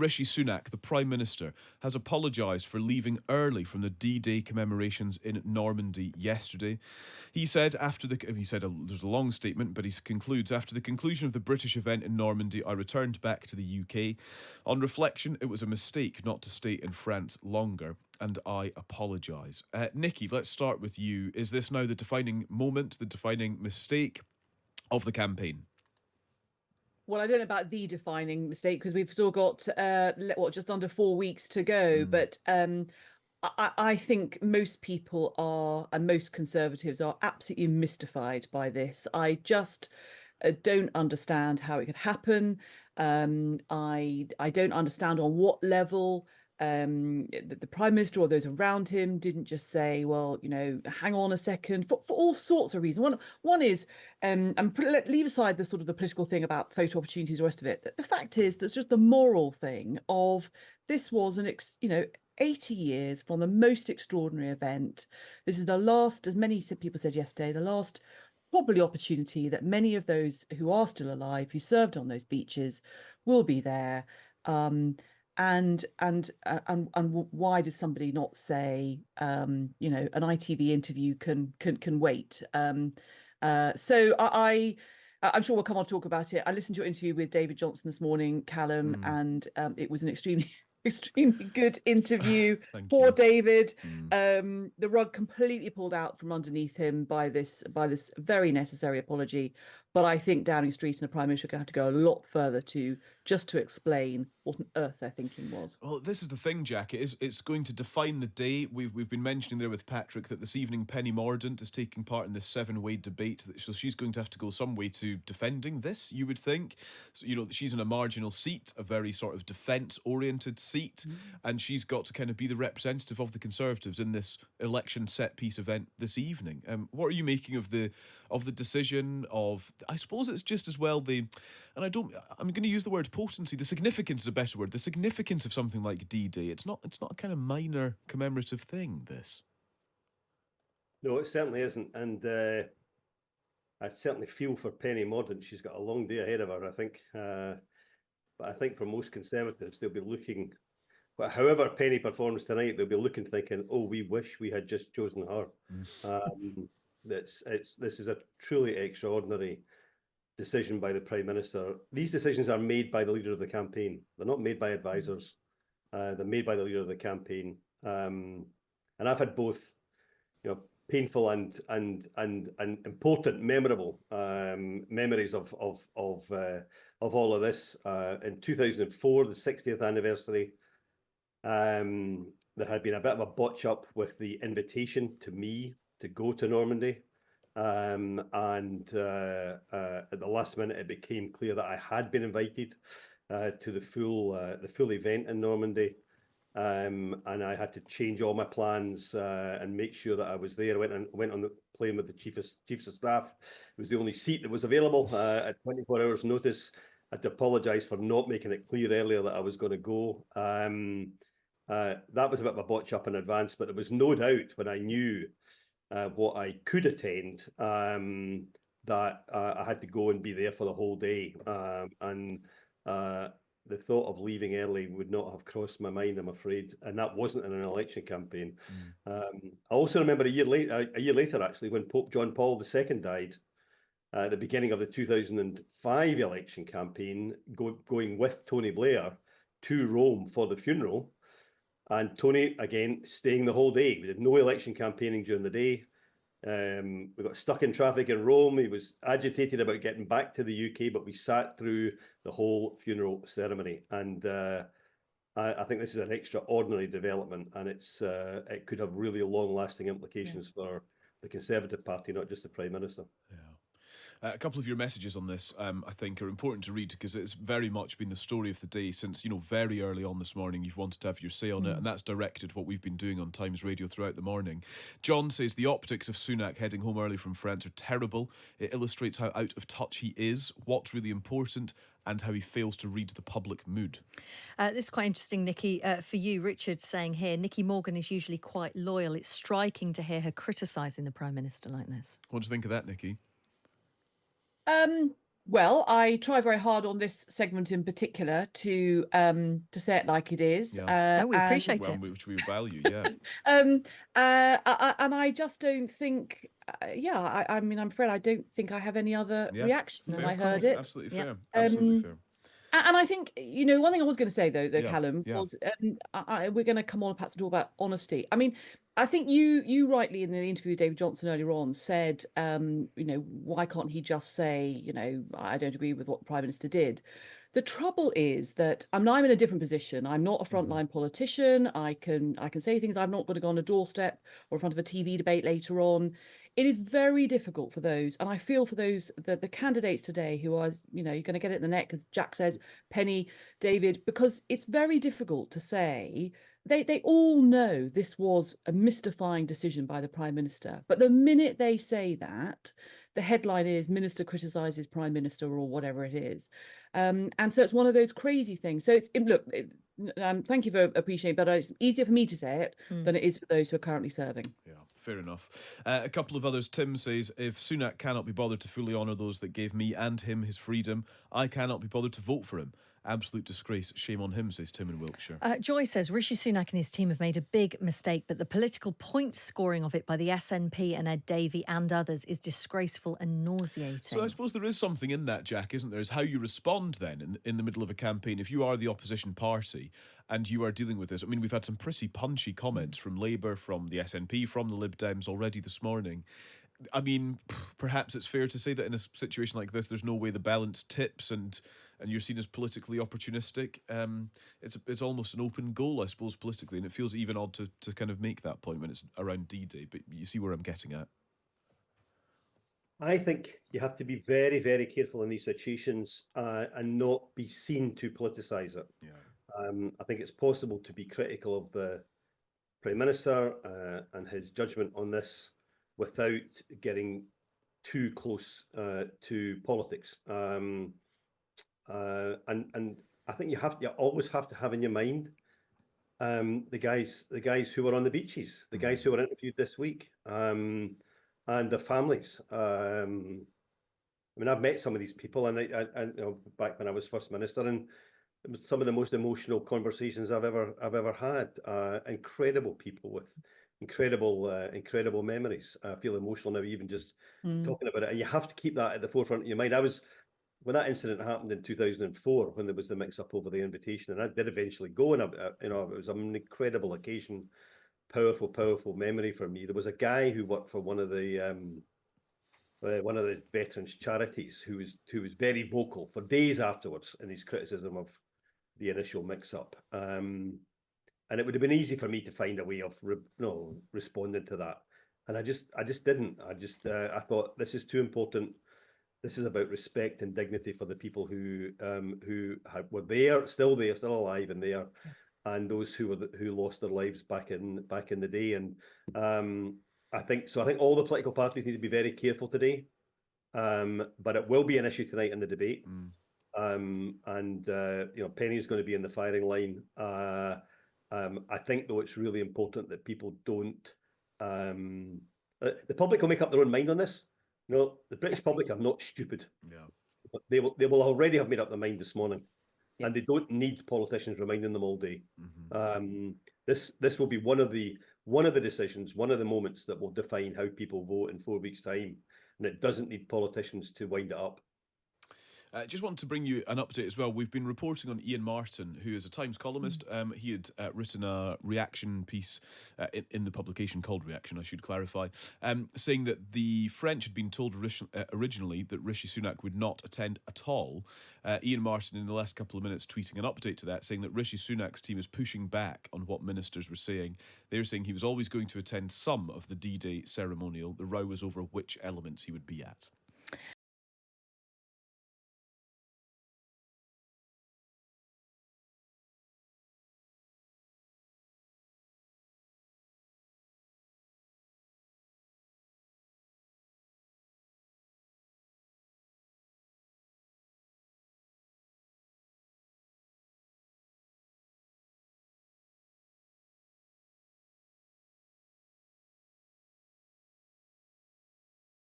Rishi Sunak, the Prime Minister, has apologised for leaving early from the D-Day commemorations in Normandy yesterday. He said there's a long statement, but he concludes, after the conclusion of the British event in Normandy, I returned back to the UK. On reflection, it was a mistake not to stay in France longer, and I apologise. Nicky, let's start with you. Is this now the defining moment, the defining mistake of the campaign? Well, I don't know about the defining mistake because we've still got just under 4 weeks to go. But I think most people are, and most Conservatives are, absolutely mystified by this. I just don't understand how it could happen. I don't understand on what level the Prime Minister or those around him didn't just say, well, hang on a second, for all sorts of reasons. One is, and leave aside the sort of the political thing about photo opportunities, the rest of it. The fact is, that's just the moral thing of this was 80 years from the most extraordinary event. This is the last, as many people said yesterday, the last probably opportunity that many of those who are still alive, who served on those beaches, will be there. And why did somebody not say, an ITV interview can wait? So I'm sure we'll come on to talk about it. I listened to your interview with David Johnson this morning, Callum, and it was an extremely good interview. Poor David. The rug completely pulled out from underneath him by this very necessary apology. But I think Downing Street and the Prime Minister are going to have to go a lot further to explain what on earth their thinking was. Well, this is the thing, Jack. It's going to define the day. We've been mentioning there with Patrick that this evening Penny Mordaunt is taking part in this 7-way debate. So she's going to have to go some way to defending this, you would think. So, she's in a marginal seat, a very sort of defence-oriented seat, and she's got to kind of be the representative of the Conservatives in this election set-piece event this evening. What are you making of the decision of... I suppose it's just as well I'm going to use the word potency. The significance is a better word. The significance of something like D-Day. It's not a kind of minor commemorative thing, this. No, it certainly isn't. And I certainly feel for Penny Mordaunt. She's got a long day ahead of her, I think. But I think for most Conservatives, they'll be looking... But however Penny performs tonight, they'll be looking, thinking, oh, we wish we had just chosen her. This is a truly extraordinary decision by the Prime Minister. These decisions are made by the leader of the campaign. They're not made by advisors. They're made by the leader of the campaign. And I've had both, painful and important, memorable memories of all of this. In 2004, the 60th anniversary, there had been a bit of a botch up with the invitation to me to go to Normandy. And at the last minute, it became clear that I had been invited to the full event in Normandy, and I had to change all my plans and make sure that I was there. I went on the plane with the chiefs of staff. It was the only seat that was available at 24 hours' notice. I had to apologise for not making it clear earlier that I was going to go. That was a bit of a botch up in advance, but there was no doubt when I knew what I could attend, that I had to go and be there for the whole day. And the thought of leaving early would not have crossed my mind, I'm afraid. And that wasn't in an election campaign. I also remember a year later, actually, when Pope John Paul II died, at the beginning of the 2005 election campaign, going with Tony Blair to Rome for the funeral. And Tony, again, staying the whole day. We did no election campaigning during the day. We got stuck in traffic in Rome. He was agitated about getting back to the UK, but we sat through the whole funeral ceremony. And I think this is an extraordinary development, and it could have really long-lasting implications for the Conservative Party, not just the Prime Minister. Yeah. A couple of your messages on this, I think, are important to read because it's very much been the story of the day since, very early on this morning. You've wanted to have your say on it, and that's directed what we've been doing on Times Radio throughout the morning. John says the optics of Sunak heading home early from France are terrible. It illustrates how out of touch he is, what's really important, and how he fails to read the public mood. This is quite interesting, Nicky. For you, Richard saying here, Nicky Morgan is usually quite loyal. It's striking to hear her criticising the Prime Minister like this. What do you think of that, Nicky? Well, I try very hard on this segment in particular to say it like it is. Yeah. Oh, we appreciate Well, it. which we value, yeah. And I just don't think. I mean, I'm afraid I don't think I have any other Yeah, reaction fair. when I heard comment. it. Absolutely Yeah. fair. Absolutely fair. And I think, one thing I was going to say though, Yeah, Callum, yeah. was we're going to come on perhaps and talk about honesty. I mean, I think you rightly in the interview with David Johnson earlier on said, why can't he just say, I don't agree with what the Prime Minister did. The trouble is that I'm in a different position. I'm not a frontline politician. I can say things. I'm not going to go on a doorstep or in front of a TV debate later on. It is very difficult for those, and I feel for those the candidates today who are, you're going to get it in the neck, as Jack says, Penny, David, because it's very difficult to say. They all know this was a mystifying decision by the Prime Minister, but the minute they say that, the headline is Minister criticises Prime Minister or whatever it is, and so it's one of those crazy things. So thank you for appreciating, but it's easier for me to say it than it is for those who are currently serving. Yeah, fair enough. A couple of others. Tim says, if Sunak cannot be bothered to fully honour those that gave me and him his freedom, I cannot be bothered to vote for him. Absolute disgrace. Shame on him, says Tim in Wiltshire. Joy says Rishi Sunak and his team have made a big mistake, but the political point scoring of it by the SNP and Ed Davey and others is disgraceful and nauseating. So I suppose there is something in that, Jack, isn't there? Is how you respond then in the middle of a campaign. If you are the opposition party and you are dealing with this, I mean, we've had some pretty punchy comments from Labour, from the SNP, from the Lib Dems already this morning. I mean, perhaps it's fair to say that in a situation like this, there's no way the balance tips and you're seen as politically opportunistic. It's almost an open goal, I suppose, politically, and it feels even odd to kind of make that point when it's around D-Day, but you see where I'm getting at. I think you have to be very, very careful in these situations and not be seen to politicise it. Yeah. I think it's possible to be critical of the Prime Minister and his judgment on this without getting too close to politics. And I think you always have to have in your mind the guys who were on the beaches, the guys who were interviewed this week, and their families. I mean, I've met some of these people, and I back when I was First Minister, and it was some of the most emotional conversations I've ever had. Incredible people with incredible memories. I feel emotional now, even just talking about it. And you have to keep that at the forefront of your mind. When that incident happened in 2004, when there was the mix-up over the invitation, and I did eventually go, and it was an incredible occasion, powerful memory for me. There was a guy who worked for one of the veterans charities who was very vocal for days afterwards in his criticism of the initial mix-up. And it would have been easy for me to find a way of responding to that, and I just didn't. I thought, this is too important. This is about respect and dignity for the people who were there, still alive and there, and those who lost their lives back in the day. And I think all the political parties need to be very careful today. But it will be an issue tonight in the debate. Penny is going to be in the firing line. I think, though, it's really important that people don't. The public will make up their own mind on this. The British public are not stupid. Yeah. They will already have made up their mind this morning, and they don't need politicians reminding them all day. This will be one of the decisions, one of the moments that will define how people vote in 4 weeks' time, and it doesn't need politicians to wind it up. Just want to bring you an update as well. We've been reporting on Ian Martin, who is a Times columnist. He had written a reaction piece in the publication called Reaction, I should clarify, saying that the French had been told originally that Rishi Sunak would not attend at all. Ian Martin, in the last couple of minutes, tweeting an update to that, saying that Rishi Sunak's team is pushing back on what ministers were saying. They're saying he was always going to attend some of the D-Day ceremonial. The row was over which elements he would be at.